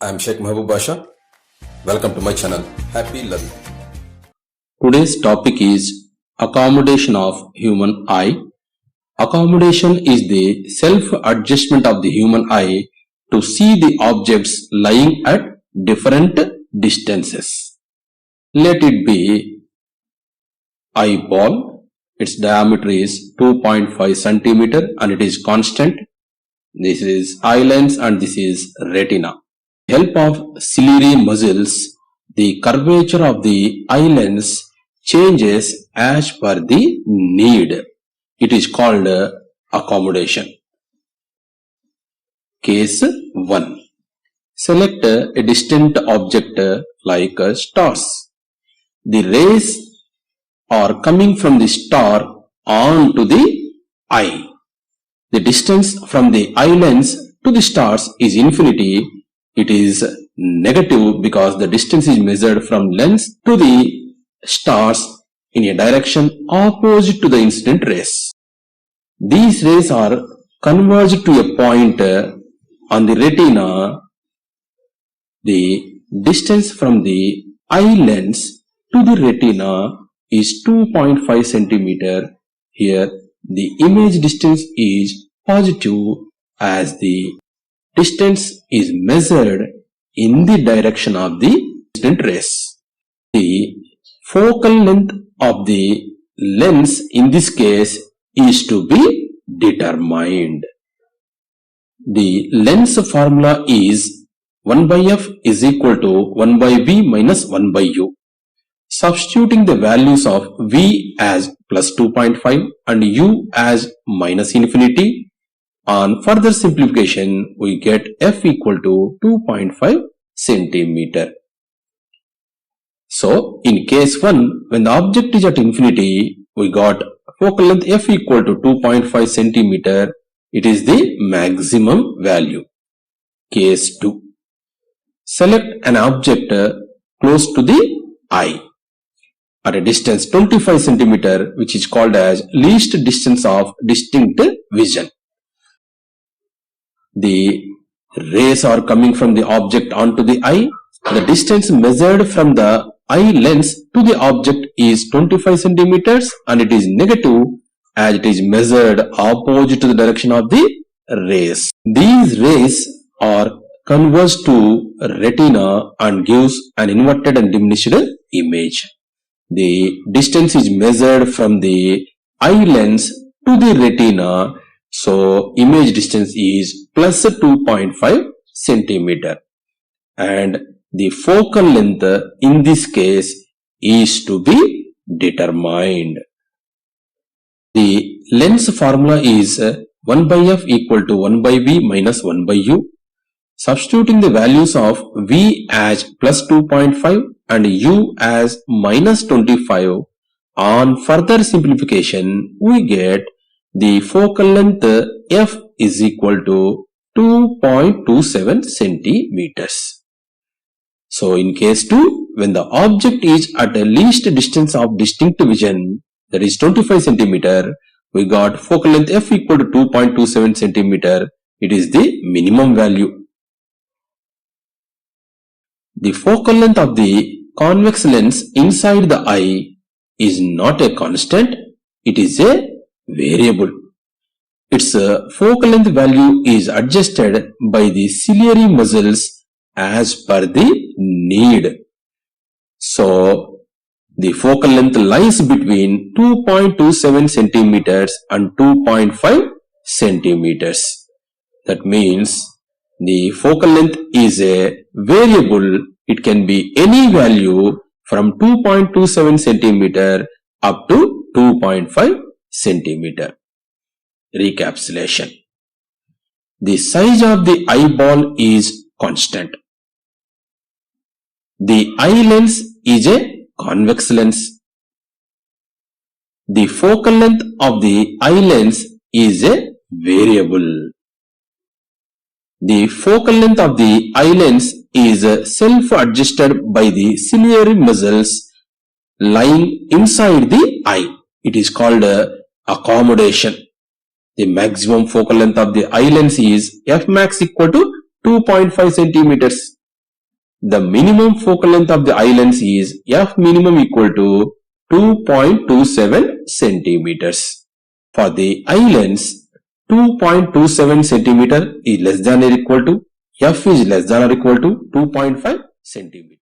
I am Sheikh Mahbub Basha. Welcome to my channel. Happy learning. Today's topic is accommodation of human eye. Accommodation is the self-adjustment of the human eye to see the objects lying at different distances. Let it be eyeball. Its diameter is 2.5 centimeter and it is constant. This is eye lens and this is retina. With the help of ciliary muscles, the curvature of the eye lens changes as per the need. It is called accommodation. Case 1. Select a distant object like stars. The rays are coming from the star onto the eye. The distance from the eye lens to the stars is infinity. It is negative because the distance is measured from lens to the stars in a direction opposite to the incident rays. These rays are converged to a point on the retina. The distance from the eye lens to the retina is 2.5 centimeter. Here the image distance is positive as the distance is measured in the direction of the incident rays. The focal length of the lens in this case is to be determined. The lens formula is 1 by f is equal to 1 by v minus 1 by u. Substituting the values of v as plus 2.5 and u as minus infinity, on further simplification we get f equal to 2.5 centimeter. So in case 1, when the object is at infinity, we got focal length f equal to 2.5 centimeter. It is the maximum value. Case 2. Select an object close to the eye at a distance 25 centimeter, which is called as least distance of distinct vision. The rays are coming from the object onto the eye. The distance measured from the eye lens to the object is 25 centimeters and it is negative as it is measured opposite to the direction of the rays. These rays are converged to retina and gives an inverted and diminished image. The distance is measured from the eye lens to the retina, so image distance is plus 2.5 centimeter and the focal length in this case is to be determined. The lens formula is 1 by f equal to 1 by v minus 1 by u. Substituting the values of v as plus 2.5 and u as minus 25, on further simplification we get the focal length f is equal to 2.27 centimeters. So in case 2, when the object is at a least distance of distinct vision, that is 25 centimeter, we got focal length f equal to 2.27 centimeter. It is the minimum value. The focal length of the convex lens inside the eye is not a constant, it is a variable. Its focal length value is adjusted by the ciliary muscles as per the need. So, the focal length lies between 2.27 centimeters and 2.5 centimeters. That means the focal length is a variable. It can be any value from 2.27 centimeter up to 2.5 centimeter. Recapitulation. The size of the eyeball is constant. The eye lens is a convex lens. The focal length of the eye lens is a variable. The focal length of the eye lens is self-adjusted by the ciliary muscles lying inside the eye. It is called accommodation. The maximum focal length of the eye lens is f max equal to 2.5 centimeters. the minimum focal length of the eye lens is f minimum equal to 2.27 centimeters. For the eye lens, 2.27 centimeter is less than or equal to, f is less than or equal to 2.5 centimeter.